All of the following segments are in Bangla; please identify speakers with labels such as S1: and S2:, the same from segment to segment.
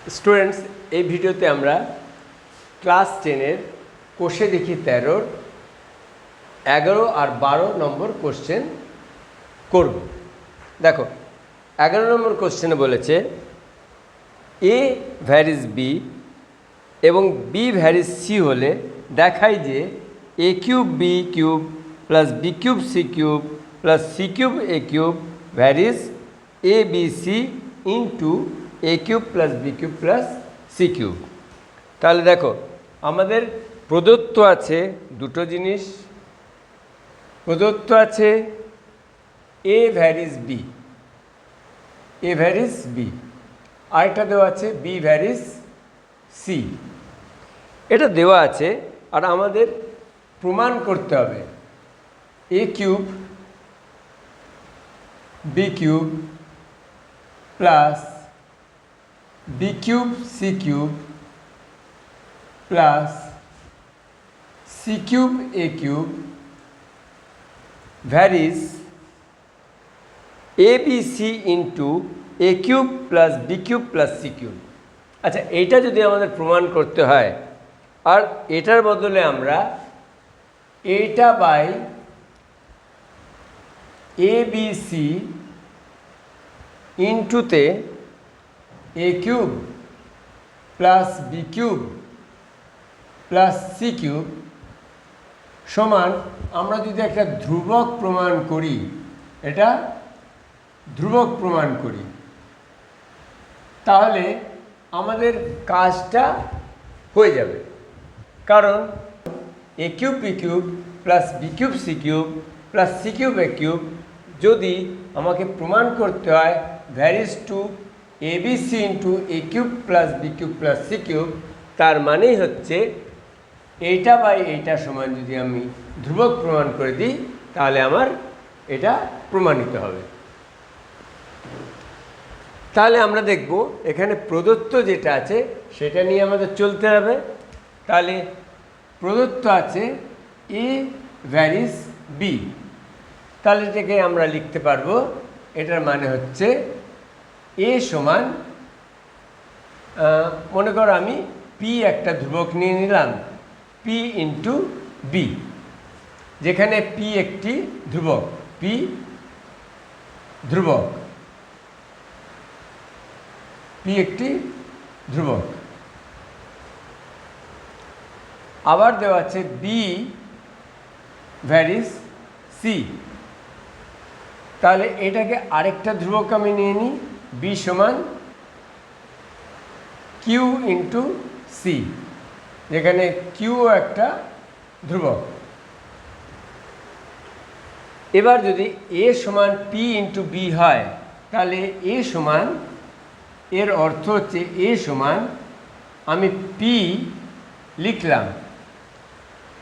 S1: স্টুডেন্টস, এই ভিডিওতে আমরা ক্লাস 10-এর কোষে দেখি 13-র 11 আর 12 নম্বর কোশ্চেন করব। দেখো 11 নম্বর কোশ্চেনে বলেছে এ ভ্যারিজ বি এবং বি ভ্যারিজ সি হলে দেখায় যে A cube B cube plus B cube C cube plus C cube A cube varies A B C into A cube plus B cube plus C cube. তাহলে দেখো আমাদের প্রদত্ত আছে দুটো জিনিস, প্রদত্ত আছে A varies B, A varies B, আরেকটা দেওয়া আছে বি ভ্যারিজ সি। এটা দেওয়া আছে আর আমাদের প্রমাণ করতে হবে A cube B cube plus B cube C cube plus C cube A cube varies A B C into A cube plus B cube plus C cube. আচ্ছা, এইটা যদি আমাদের প্রমাণ করতে হয় আর এটার বদলে আমরা এইটা বাই এ বি সি ইন্টুতে A cube plus B cube plus C cube সমান আমরা যদি একটা ধ্রুবক প্রমাণ করি, এটা ধ্রুবক প্রমাণ করি, তাহলে আমাদের কাজটা হয়ে যাবে। কারণ A cube B cube plus B cube C cube plus C cube A cube যদি আমাকে প্রমাণ করতে হয় varies to A B C into A cube plus B cube plus C cube, তার মানেই হচ্ছে এইটা বাই এইটা সমান যদি আমি ধ্রুবক প্রমাণ করে দিই তাহলে আমার এটা প্রমাণিত হবে। তাহলে আমরা দেখব এখানে প্রদত্ত যেটা আছে সেটা নিয়ে আমাদের চলতে হবে। তাহলে প্রদত্ত আছে এ ভ্যারিজ বি, তাহলে এটাকে আমরা লিখতে পারবো, এটার মানে হচ্ছে এ সমান, মনে করো আমি পি একটা ধ্রুবক নিয়ে নিলাম, পি ইন্টু বি, যেখানে পি একটি ধ্রুবক, পি ধ্রুবক, পি একটি ধ্রুবক। আবার দেওয়া আছে বি ভ্যারিজ সি, তাহলে এটাকে আরেকটা ধ্রুবক আমি নিয়ে নিই, বি সমান কিউ ইন্টু সি, যেখানে কিউ একটা ধ্রুবক। এবার যদি এ সমান পি ইন্টু বি হয় তাহলে এ সমান, এর অর্থ হচ্ছে এ সমান আমি পি লিখলাম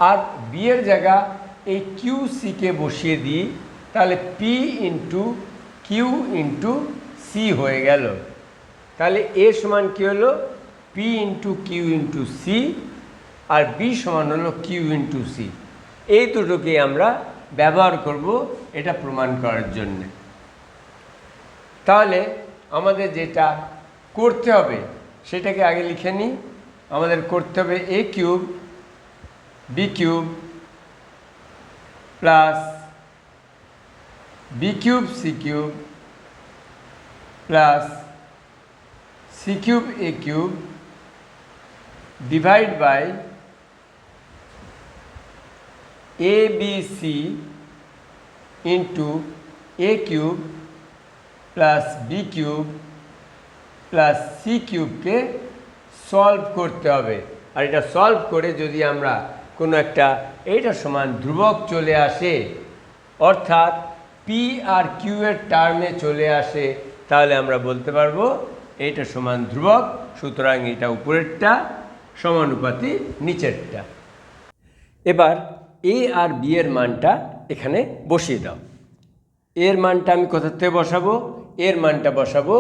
S1: আর বি এর জায়গা এই কিউ সিকে বসিয়ে দিই, তাহলে P into Q into C হয়ে গেল। তাহলে এ সমান কী হলো, P into Q into C, আর বি সমান হলো কিউ ইন্টু সি। এই দুটোকে আমরা ব্যবহার করব এটা প্রমাণ করার জন্যে। তাহলে আমাদের যেটা করতে হবে সেটাকে আগে লিখে নিই। আমাদের করতে হবে A cube B cube plus B cube C cube plus C cube A cube divide by A B C into A cube plus B cube plus C কিউবকে সলভ করতে হবে। আর এটা সলভ করে যদি আমরা কোনো একটা এইটা সমান ধ্রুবক চলে আসে, অর্থাৎ পি আর কিউ এর টার্মে চলে আসে, তাহলে আমরা বলতে পারবো এইটা সমান ধ্রুবক, সুতরাং এটা উপরেরটা সমানুপাতি নিচেরটা। এবার এ আর বি এর মানটা এখানে বসিয়ে দাও। এর মানটা আমি কোথা থেকে বসাবো, এর মানটা বসাবো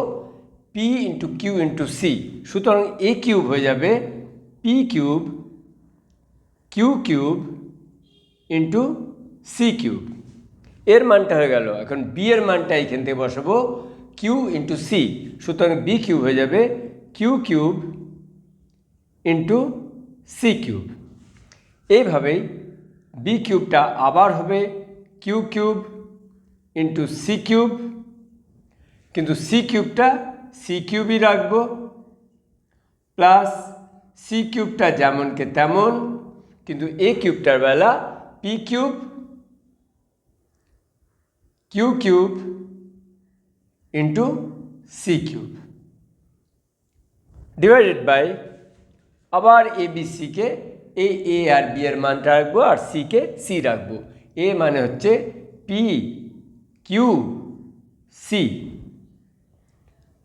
S1: P into Q into C, সুতরাং এ কিউব হয়ে যাবে P cube Q cube into C cube, এর মানটা হয়ে গেল। এখন বি এর মানটা এইখান থেকে বসাবো কিউ ইন্টু সি, সুতরাং বি কিউব হয়ে যাবে Q cube into C cube. এইভাবেই বি কিউবটা আবার হবে Q cube into C cube, কিন্তু সি কিউবটা সি কিউবই রাখবো, প্লাস সি কিউবটা যেমনকে তেমন, কিন্তু এ কিউবটার বেলা P cube Q cube into C cube divided by আবার A B সিকে A R B এর মানটা রাখবো আর সিকে সি রাখবো। এ মানে হচ্ছে পি কিউ সি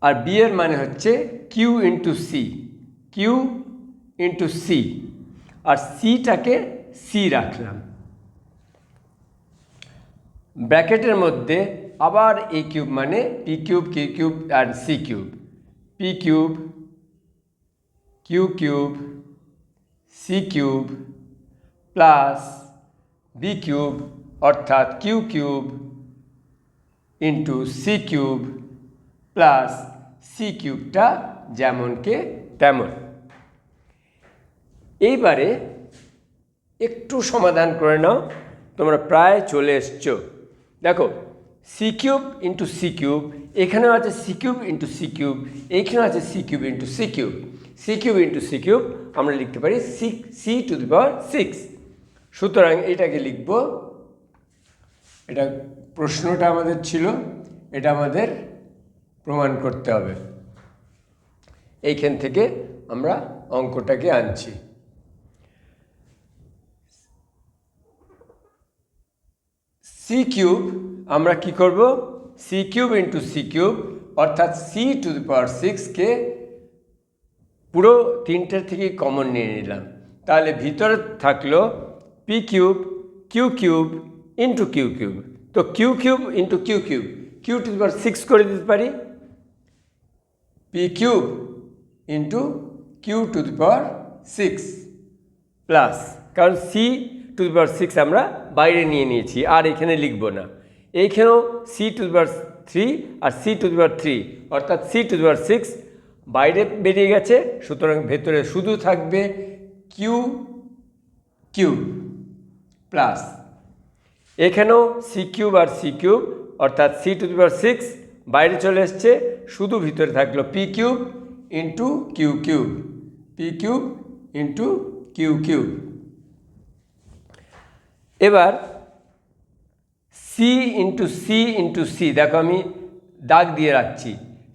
S1: আর বি এর মানে হচ্ছে Q into C, Q into C, আর সিটাকে সি রাখলাম। ব্র্যাকেটের মধ্যে আবার এ কিউব মানে পি কিউব কিউ কিউব আর C cube, P cube Q cube C cube plus B cube অর্থাৎ Q cube into C cube plus C কিউবটা যেমনকে তেমন। এইবারে একটু সমাধান করে নাও, তোমরা প্রায় চলে এসছো। দেখো C cube into C cube, এখানেও আছে C cube into C cube, এইখানেও আছে C cube into C cube. C cube into C cube আমরা লিখতে পারি সি টু দি পাওয়ার 6। সুতরাং এটাকে লিখব, এটা প্রশ্নটা আমাদের ছিল, এটা আমাদের প্রমাণ করতে হবে। এইখান থেকে আমরা অঙ্কটাকে আনছি। সি কিউব আমরা কি করব, C cube into C cube অর্থাৎ সি টু দি পাওয়ার 6কে পুরো তিনটের থেকে কমন নিয়ে নিলাম, তাহলে ভিতরে থাকলো P cube Q cube into Q cube. তো Q cube into Q cube, Q to the power 6 করে দিতে পারি, P cube into Q to the power 6 plus, কারণ সি টু দি পাওয়ার 6 আমরা বাইরে নিয়ে নিয়েছি আর এখানে লিখব না। এইখানেও সি টু দি পাওয়ার 3 আর সি টু দি পাওয়ার 3 অর্থাৎ সি টু দি পাওয়ার 6 বাইরে বেরিয়ে গেছে, সুতরাং ভেতরে শুধু থাকবে কিউ কিউব প্লাস এখানেও সি কিউব আর সি কিউব অর্থাৎ সি টু দি পাওয়ার 6 বাইরে চলে এসছে, শুধু ভিতরে থাকলো P cube into Q cube, P cube into Q cube. এবার C into C into C, দেখো আমি দাগ দিয়ে রাখছি,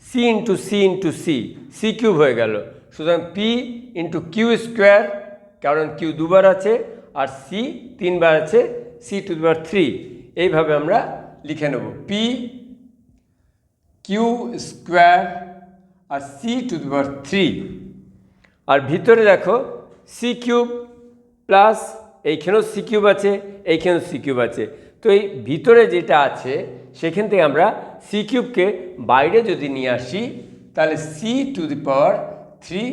S1: C into C into C, C cube হয়ে গেল। সুতরাং পি ইন্টু কিউ স্কোয়ার, কারণ কিউ দুবার আছে আর সি 3 বার আছে, সি টু দি পাওয়ার 3। এইভাবে আমরা লিখে নেব পি কিউ স্কোয়ার আর সি টু দি পাওয়ার 3। আর ভিতরে দেখো সি কিউব প্লাস এইখানেও সি কিউব আছে, এইখানেও সি কিউব আছে। তো এই ভিতরে যেটা আছে সেখান থেকে আমরা সি কিউবকে বাইরে যদি নিয়ে আসি, তাহলে সি টু দি পাওয়ার 3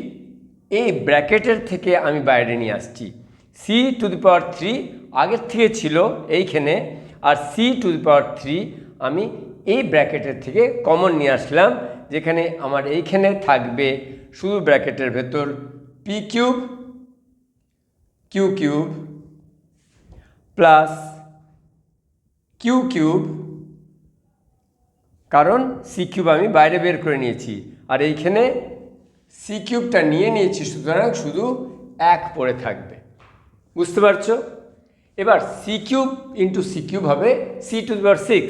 S1: এই ব্র্যাকেটের থেকে আমি বাইরে নিয়ে আসছি। সি টু দি পাওয়ার 3 আগের থেকে ছিল এইখানে, আর সি টু দি পাওয়ার 3 আমি এই ব্র্যাকেটের থেকে কমন নিয়ে আসলাম, যেখানে আমার এইখানে থাকবে শুধু ব্র্যাকেটের ভেতর P cube Q cube plus Q cube, কারণ সি কিউব আমি বাইরে বের করে নিয়েছি আর এইখানে সি কিউবটা নিয়ে নিয়েছি, সুতরাং শুধু 1 পড়ে থাকবে। বুঝতে পারছো? এবার C cube into C cube হবে সি টু দি পাওয়ার 6।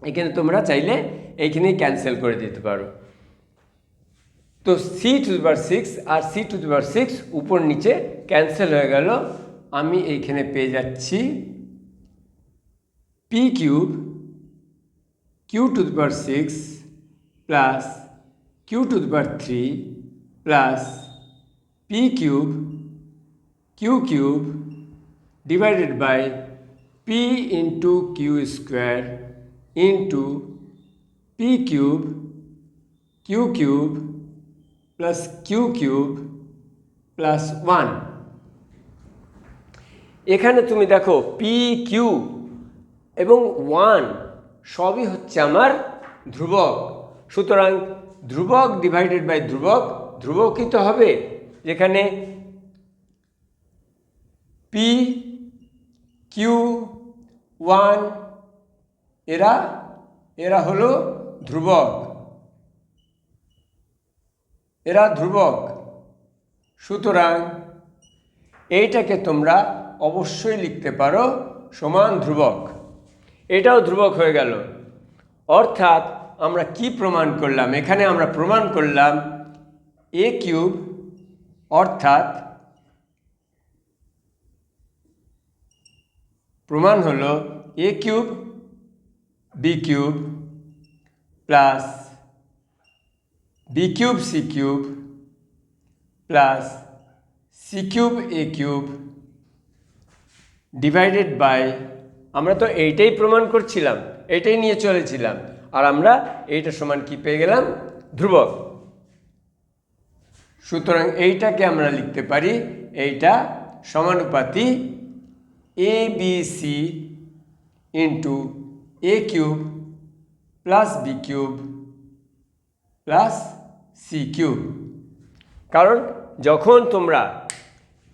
S1: এখানে তোমরা চাইলে এইখানেই ক্যান্সেল করে দিতে পারো। তো সি টু দি পাওয়ার 6 আর সি টু দি পাওয়ার 6 উপর নিচে ক্যান্সেল হয়ে গেল। আমি এইখানে পেয়ে যাচ্ছি P cube Q to the power 6 plus Q to the power 3 plus P cube Q cube divided by P into Q square into P cube Q cube plus Q cube plus 1। এখানে তুমি দেখো পি কিউ এবং 1 সবই হচ্ছে আমার ধ্রুবক, সুতরাং ধ্রুবক ডিভাইডেড বাই ধ্রুবক, ধ্রুবকই তো হবে, যেখানে পি কিউ ওয়ান এরা হলো ধ্রুবক, এরা ধ্রুবক। সুতরাং এইটাকে তোমরা অবশ্যই লিখতে পারো সমান ধ্রুবক, এটাও ধ্রুবক হয়ে গেল। অর্থাৎ আমরা কি প্রমাণ করলাম? এখানে আমরা প্রমাণ করলাম এ কিউব অর্থাৎ প্রমাণ হলো A cube B cube plus B cube C cube plus C cube A cube divided by, আমরা তো এইটাই প্রমাণ করছিলাম, এইটাই নিয়ে চলেছিলাম, আর আমরা এইটা সমান কি পেয়ে গেলাম? ধ্রুবক। সুতরাং এইটাকে আমরা লিখতে পারি, এইটা সমানুপাতি A B C into A cube plus B cube plus C cube. কারণ যখন তোমরা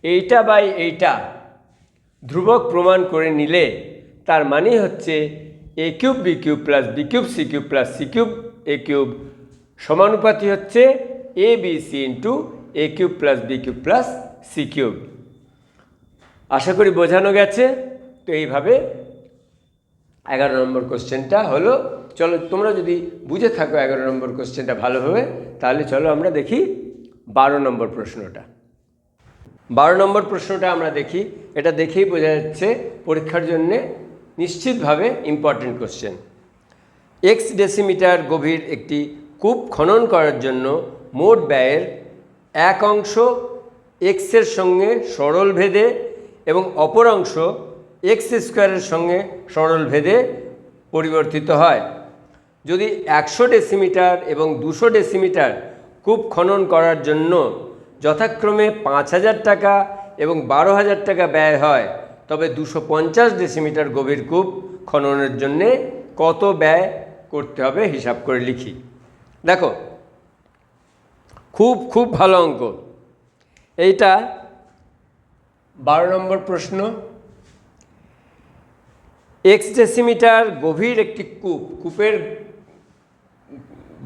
S1: এইটা বাই এইটা ধ্রুবক প্রমাণ করে নিলে, তার মানে হচ্ছে A cube B cube plus B cube C cube plus C cube A cube সমানুপাতি হচ্ছে A B C into A cube plus B cube plus C cube. আশা করি বোঝানো গেছে। তো এইভাবে 11 নম্বর কোশ্চেনটা হলো। চলো তোমরা যদি বুঝে থাকো 11 নম্বর কোশ্চেনটা ভালোভাবে, তাহলে চলো আমরা দেখি 12 নম্বর প্রশ্নটা। 12 নম্বর প্রশ্নটা আমরা দেখি। এটা দেখেই বোঝা যাচ্ছে পরীক্ষার জন্যে নিশ্চিতভাবে ইম্পর্টেন্ট কোশ্চেন। এক্স ডেসিমিটার গভীর একটি কূপ খনন করার জন্য মোট ব্যয়ের এক অংশ এক্সের সঙ্গে সরল ভেদে এবং অপর অংশ এক্স স্কোয়ারের সঙ্গে সরল ভেদে পরিবর্তিত হয়। যদি 100 ডেসিমিটার এবং 200 ডেসিমিটার কূপ খনন করার জন্য যথাক্রমে 5000 টাকা এবং 12,000 টাকা ব্যয় হয়, তবে 250 ডেসিমিটার গভীর কূপ খননের জন্যে কত ব্যয় করতে হবে হিসাব করে লিখি। দেখো, খুব খুব ভালো অঙ্ক এইটা। 12 নম্বর প্রশ্ন। এক্স ডেসিমিটার গভীর একটি কূপ, কূপের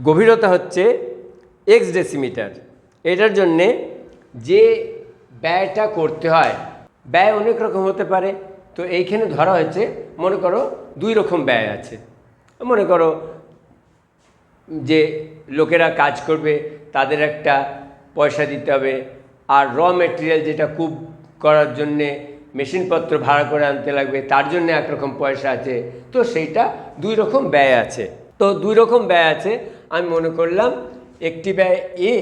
S1: গভীরতা হচ্ছে এক্স ডেসিমিটার। এটার জন্যে যে ব্যয়টা করতে হয়, ব্যয় অনেক রকম হতে পারে। তো এইখানে ধরা হয়েছে, মনে করো 2 রকম ব্যয় আছে। মনে করো যে লোকেরা কাজ করবে তাদের একটা পয়সা দিতে হবে, আর র মেটেরিয়াল যেটা কূপ করার জন্যে মেশিনপত্র ভাড়া করে আনতে লাগবে, তার জন্য একরকম পয়সা আছে। তো সেইটা 2 রকম ব্যয় আছে। তো 2 রকম ব্যয় আছে, আমি মনে করলাম একটি ব্যয় এ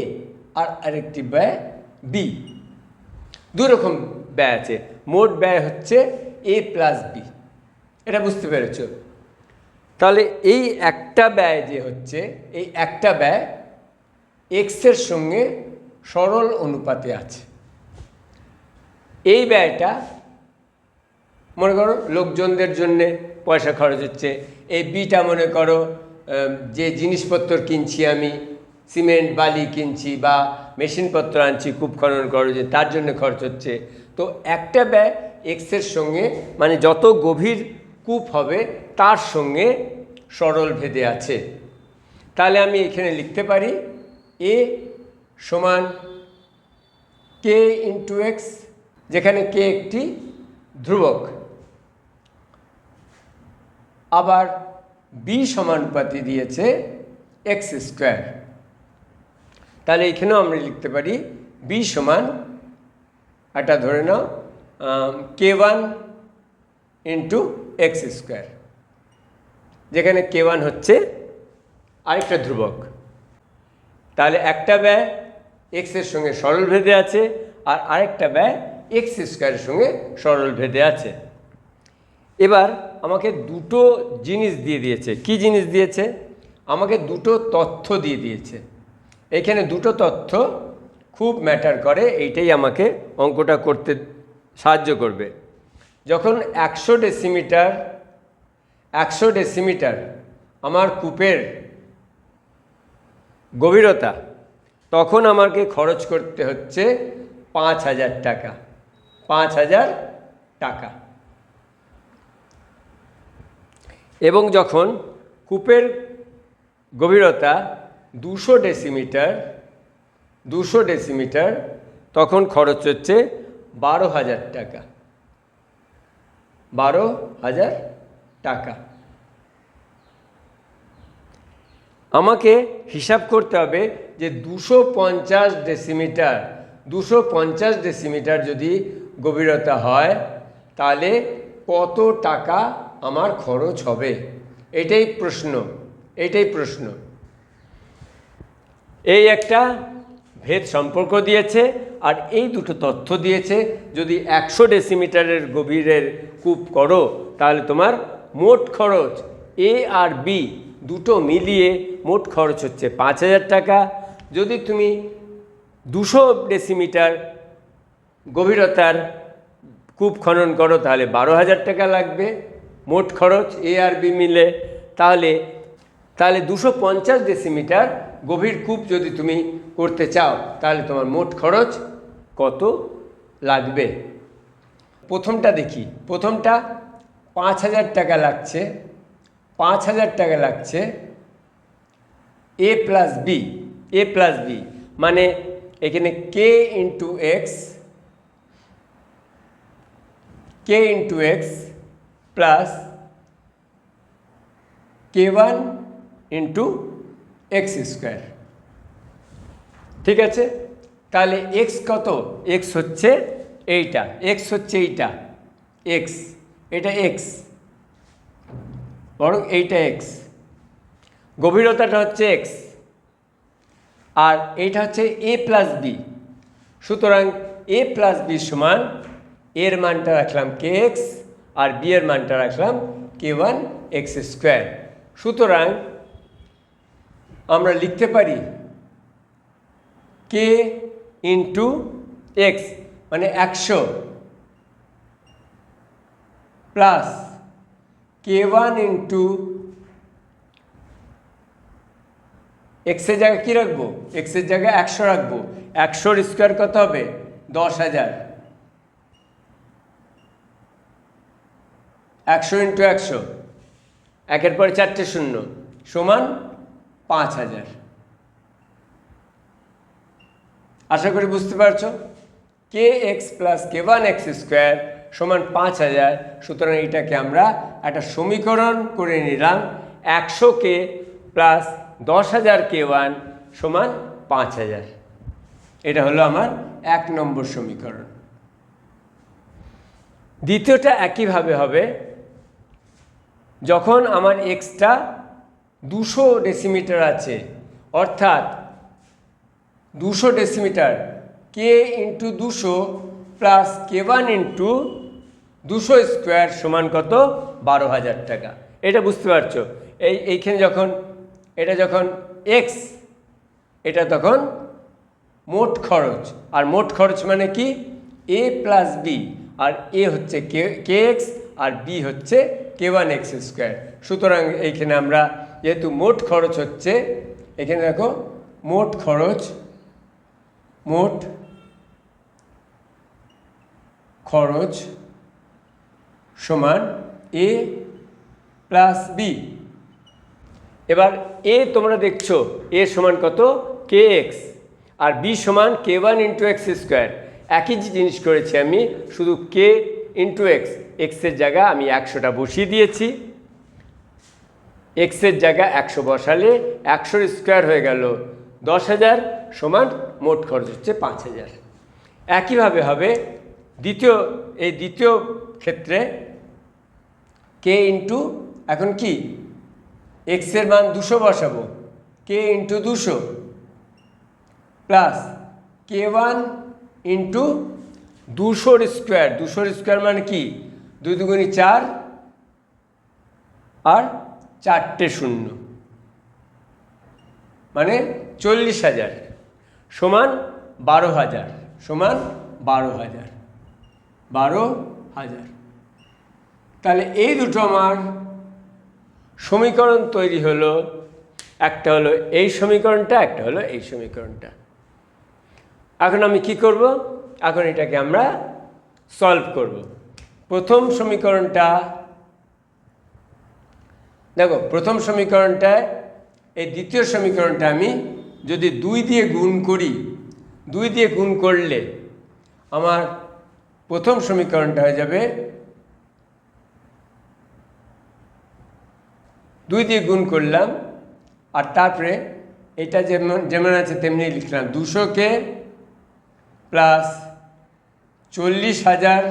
S1: আর আরেকটি ব্যয় বি। 2 রকম ব্যয় আছে, মোট ব্যয় হচ্ছে এ প্লাস বি। এটা বুঝতে পেরেছ? তাহলে এই একটা ব্যয় যে হচ্ছে, এই একটা ব্যয় এক্সের সঙ্গে সরল অনুপাতে আছে। এই ব্যয়টা মনে করো লোকজনদের জন্যে পয়সা খরচ হচ্ছে। এই বিটা মনে করো যে জিনিসপত্র কিনছি, আমি সিমেন্ট বালি কিনছি বা মেশিনপত্র আনছি কূপ খনন করো, যে তার জন্য খরচ হচ্ছে। তো একটা ব্যয় এক্সের সঙ্গে, মানে যত গভীর কূপ হবে তার সঙ্গে সরল ভেদে আছে। তাহলে আমি এখানে লিখতে পারি এ সমান কে ইন্টু এক্স, যেখানে কে একটি ধ্রুবক। আবার বি সমানুপাতি দিয়েছে এক্স স্কোয়ার। তাহলে এখানেও আমরা লিখতে পারি বি সমান, এটা ধরে নাও K1 ইন্টু এক্স স্কোয়ার, যেখানে K1 হচ্ছে আরেকটা ধ্রুবক। তাহলে একটা ব্যয় এক্সের সঙ্গে সরল ভেদে আছে, আর আরেকটা ব্যয় এক্স স্কোয়ারের সঙ্গে সরল ভেদে আছে। এবার আমাকে 2টো জিনিস দিয়ে দিয়েছে। কি জিনিস দিয়েছে? আমাকে 2টো তথ্য দিয়ে দিয়েছে। এখানে 2টো তথ্য খুব ম্যাটার করে, এইটাই আমাকে অঙ্কটা করতে সাহায্য করবে। যখন 100 ডেসিমিটার আমার কূপের গভীরতা, তখন আমাকে খরচ করতে হচ্ছে 5,000 টাকা। 5,000 টাকা। এবং যখন কূপের গভীরতা 200 ডেসিমিটার, তখন খরচ হচ্ছে 12,000 টাকা। 12,000 টাকা। আমাকে হিসাব করতে হবে যে 250 ডেসিমিটার যদি গভীরতা হয় তাহলে কত টাকা আমার খরচ হবে, এটাই প্রশ্ন। এই একটা ভেদ সম্পর্ক দিয়েছে আর এই দুটো তথ্য দিয়েছে। যদি 100 ডেসিমিটারের গভীরের কূপ করো তাহলে তোমার মোট খরচ এ আর বি দুটো মিলিয়ে মোট খরচ হচ্ছে 5,000 টাকা। যদি তুমি 200 ডেসিমিটার গভীরতার কূপ খনন করো তাহলে 12,000 টাকা লাগবে মোট খরচ এ আর বি মিলে। তাহলে 250 ডেসিমিটার গভীর কূপ যদি তুমি করতে চাও তাহলে তোমার মোট খরচ কত লাগবে। প্রথমটা দেখি। প্রথমটা 5,000 টাকা লাগছে। 5,000 টাকা লাগছে এ প্লাস বি মানে এখানে K into X plus K1 into X square. ঠিক আছে, তাহলে এক্স কত? এক্স হচ্ছে এইটা, এটা এক্স, বরং এইটা এক্স। গভীরতাটা হচ্ছে এক্স আর এইটা হচ্ছে এ প্লাস বি। সুতরাং এ প্লাস বি সমান এর মানটা রাখলাম কে এক্স আর বি এর মানটা রাখলাম K1 এক্স স্কোয়ার। সুতরাং আমরা লিখতে পারি কে ইন্টু এক্স মানে 100 প্লাস K1 ইন্টু এক্সের জায়গায় কী রাখবো? এক্সের জায়গায় 100 রাখবো। 100 স্কোয়ার কত হবে? 10,000। 100 ইন্টু 100, একের পরে 4টে শূন্য সমান 5,000। আশা করি বুঝতে পারছো। K X plus K1 X square সমান 5,000। সুতরাং এটাকে আমরা একটা সমীকরণ করে নিলাম। 100K প্লাস 10,000 K1 সমান 5,000। এটা হলো আমার 1 নম্বর সমীকরণ। দ্বিতীয়টা একইভাবে হবে। যখন আমার এক্সটা 200 ডেসিমিটার আছে, অর্থাৎ 200 decimetre K into 200 plus K1 into 200 square সমান কত? 12,000 টাকা। এটা বুঝতে পারছো? এইখানে যখন এক্স, এটা তখন মোট খরচ। আর মোট খরচ মানে কি? এ প্লাস বি, আর এ হচ্ছে কে এক্স আর বি হচ্ছে K1 এক্স স্কোয়ার। সুতরাং এইখানে আমরা যেহেতু মোট খরচ হচ্ছে, এখানে দেখো মোট খরচ সমান এ প্লাস বি। এবার এ তোমরা দেখছো এ সমান কত? কে এক্স আর বি সমান K1 ইন্টু এক্স স্কোয়ার। একই জিনিস করেছি আমি, শুধু কে ইন্টু এক্স, এক্সের জায়গায় আমি 100টা বসিয়ে দিয়েছি। এক্সের জায়গায় 100 বসালে 100 স্কোয়ার হয়ে গেল 10,000 সমান মোট খরচ হচ্ছে 5,000। একইভাবে হবে দ্বিতীয় ক্ষেত্রে কে ইন্টু, এখন কি এক্সের মান 200 বসাবো, K into 200 plus K1 into 200 square. 200 square মানে কি? 2 দুগুণি 4 আর 4টে শূন্য মানে 40,000 সমান 12,000 সমান 12,000। তাহলে এই দুটো আমার সমীকরণ তৈরি হলো। একটা হলো এই সমীকরণটা, একটা হলো এই সমীকরণটা। এখন আমি কি করব? এখন এটাকে আমরা সলভ করব। প্রথম সমীকরণটা দেখো, প্রথম সমীকরণটায় এই দ্বিতীয় সমীকরণটা আমি যদি 2 দিয়ে গুণ করি, 2 দিয়ে গুণ করলে আমার প্রথম সমীকরণটা হয়ে যাবে 2 দিয়ে গুণ করলাম, আর তারপরে এটা যেমন যেমন আছে তেমনি লিখলাম, 200K প্লাস 40,000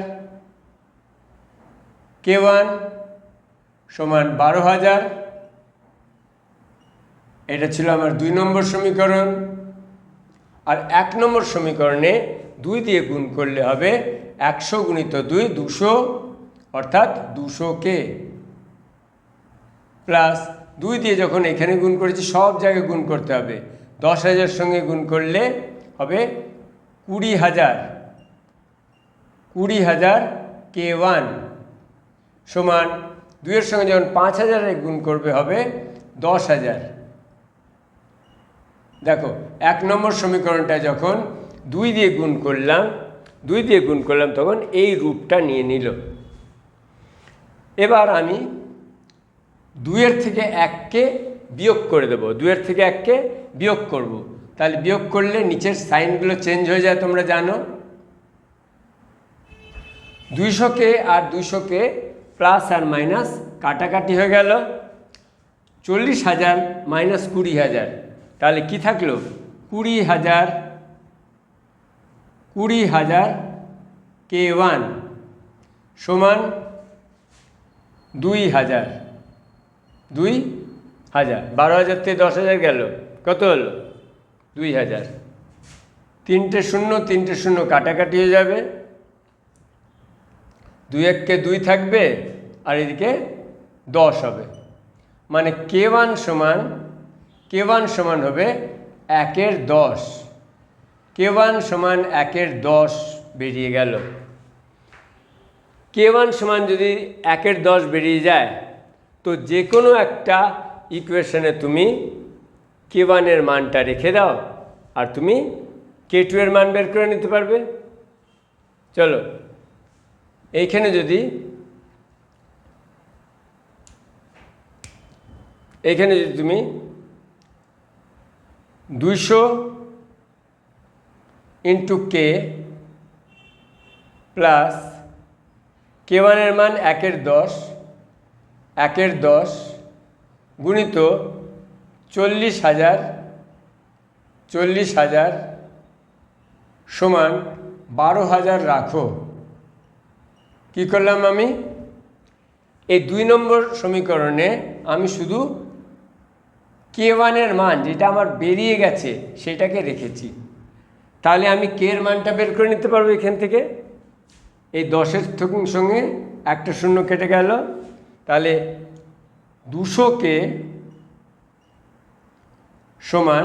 S1: K1 সমান 12,000। এটা ছিল আমার 2 নম্বর সমীকরণ। আর 1 নম্বর সমীকরণে 2 দিয়ে গুণ করলে হবে 100 গুণিত 2 200, অর্থাৎ 200K প্লাস 2 দিয়ে যখন এখানে গুণ করেছি সব জায়গায় গুণ করতে হবে, 10,000 সঙ্গে গুণ করলে হবে 20,000 K1 সমান 2 এর সঙ্গে যখন 5,000 গুণ করবে হবে 10,000। দেখো 1 নম্বর সমীকরণটা যখন 2 দিয়ে গুণ করলাম তখন এই রূপটা নিয়ে নিল। এবার আমি 2 এর থেকে 1কে বিয়োগ করে দেবো, 2 এর থেকে 1কে বিয়োগ করব। তাহলে বিয়োগ করলে নিচের সাইনগুলো চেঞ্জ হয়ে যায়, তোমরা জানো। 200K আর 200K প্লাস আর মাইনাস কাটাকাটি হয়ে গেল, 40,000 মাইনাস 20,000, তাহলে কি থাকলো? 20,000 K1 সমান 2,000। 12,000 থেকে 10,000 গেল, কত হলো? 2,000। 3টে শূন্য 3টে শূন্য কাটাকাটি হয়ে যাবে, 2 1কে 2 থাকবে আর এদিকে 10 হবে, মানে K1 সমান হবে 1/10। K1 সমান 1/10 বেরিয়ে গেল। K1 সমান যদি 1/10 বেরিয়ে যায় তো যে কোনো একটা ইকুয়েশনে তুমি K1 এর মানটা রেখে দাও আর তুমি K2 এর মান বের করে নিতে পারবে। চলো এইখানে যদি তুমি 200 ইন্টু K প্লাস K1 এর মান 1/10 গুণিত 40,000 সমান 12,000 রাখো। কি করলাম আমি? এই 2 নম্বর সমীকরণে আমি শুধু K1 এর মান যেটা আমার বেরিয়ে গেছে সেটাকে রেখেছি। তাহলে আমি K এর মানটা বের করে নিতে পারবো এখান থেকে। এই 10-এর সঙ্গে একটা শূন্য কেটে গেল, তাহলে 200K সমান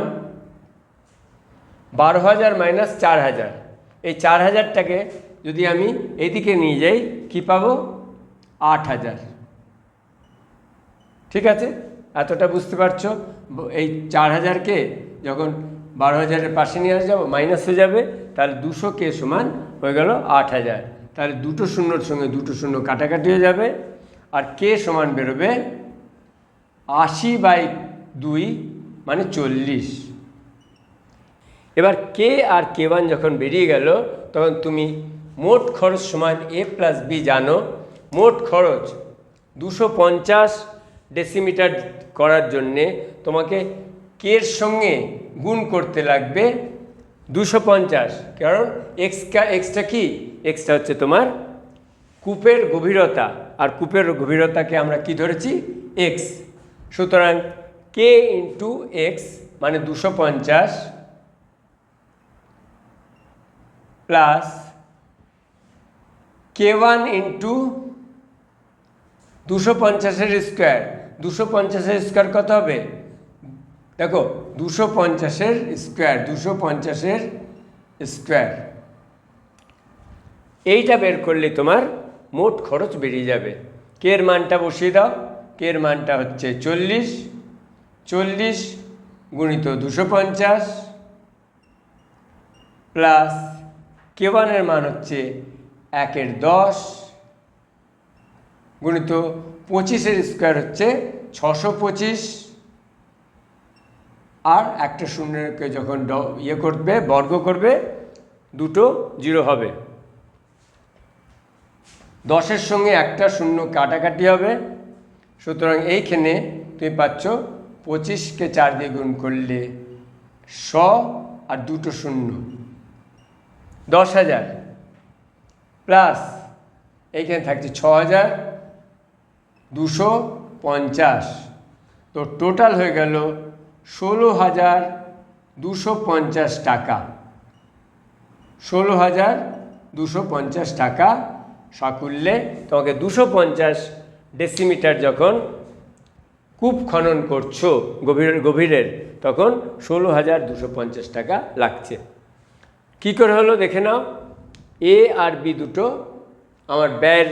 S1: 12,000 মাইনাস 4,000। এই 4,000টাকে যদি আমি এদিকে নিয়ে যাই কি পাবো? 8,000। ঠিক আছে, এতটা বুঝতে পারছো? এই 4,000কে যখন 12,000-এর পাশে নিয়ে যাবো মাইনাস হয়ে যাবে, তাহলে 200K সমান হয়ে গেল 8,000। তাহলে 2টো শূন্যর সঙ্গে 2টো শূন্য কাটাকাটি হয়ে যাবে, আর K সমান বেরোবে 80/2 মানে 40। এবার K আর K1 যখন বেরিয়ে গেল তখন তুমি মোট খরচ সমান A প্লাস B জানো। মোট খরচ 250 ডেসিমিটার করার জন্যে তোমাকে K এর সঙ্গে গুণ করতে লাগবে 250, কারণ এক্সটা কি? এক্সটা হচ্ছে তোমার কূপের গভীরতা, আর কূপের গভীরতাকে আমরা কি ধরেছি? x। সুতরাং K ইন্টু এক্স মানে 250 প্লাস K1 ইন্টু 250-এর স্কোয়ার। 250-এর স্কোয়ার কত হবে? দেখো 250-এর স্কোয়ার এইটা বের করলে তোমার মোট খরচ বেরিয়ে যাবে। K এর মানটা বসিয়ে দাও। K এর মানটা হচ্ছে 40। 40 গুণিত 250 প্লাস K1-এর মান হচ্ছে 1/10 গুণিত 25-এর স্কোয়ার হচ্ছে 625 আর একটা শূন্যকে যখন করবে বর্গ করবে দুটো 0 হবে। 10-এর সঙ্গে একটা শূন্য কাটাকাটি হবে, সুতরাং এইখানে তুমি পাচ্ছ 25কে 4 দিয়ে গুণ করলে 100 আর দুটো শূন্য 10,000 প্লাস এইখানে থাকছে 6,250, তো টোটাল হয়ে গেল 16,250 টাকা। 16,250 টাকা সাকুল্যে তোমাকে 250 ডেসিমিটার যখন কূপ খনন করছো গভীরের তখন 16,250 টাকা লাগছে। কি করে হলো দেখে নাও। এ আর বি দুটো আমার ব্যয়ের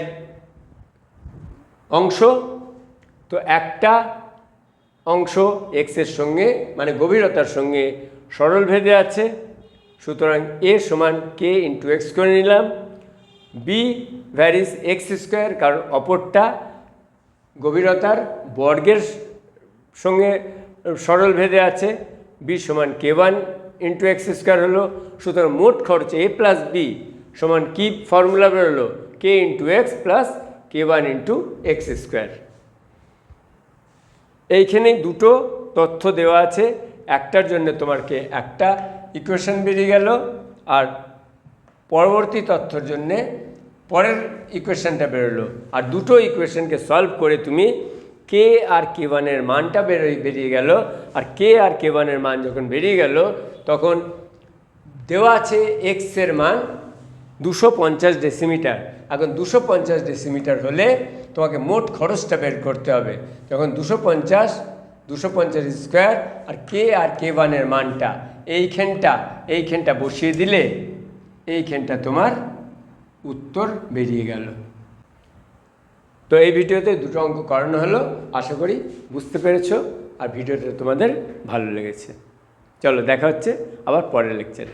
S1: অংশ, তো একটা অংশ এক্সের সঙ্গে মানে গভীরতার সঙ্গে সরলভেদে আছে, সুতরাং এ সমান কে ইন্টু এক্স করে নিলাম। বি ভ্যারিস এক্স স্কোয়ার, কারণ অপরটা গভীরতার বর্গের সঙ্গে সরলভেদে আছে। বি সমান K1 ইন্টু এক্স স্কোয়ার হলো, সুতরাং মোট খরচ এ প্লাস বি সমান কি ফর্মুলা বেরোলো, K into X plus K1 into X square. এইখানে দুটো তথ্য দেওয়া আছে, একটার জন্য তোমাকে একটা ইকুয়েশন বেরিয়ে গেল আর পরবর্তী তথ্যর জন্যে পরের ইকুয়েশনটা বেরোলো, আর দুটো ইকুয়েশনকে সলভ করে তুমি কে আর K1-এর মানটা বেরিয়ে গেল। আর কে আর K1-এর মান যখন বেরিয়ে গেল তখন দেওয়া আছে এক্সের মান 250 ডেসিমিটার। এখন 250 ডেসিমিটার হলে তোমাকে মোট খরচটা বের করতে হবে, তখন 250 স্কোয়ার আর কে আর K1-এর মানটা এইখানটা বসিয়ে দিলে এইখানটা তোমার উত্তর বেরিয়ে গেল। তো এই ভিডিওতে দুটো অঙ্ক করানো হলো, আশা করি বুঝতে পেরেছো আর ভিডিওটা তোমাদের ভালো লেগেছে। চলো দেখা হচ্ছে আবার পরের লেকচারে।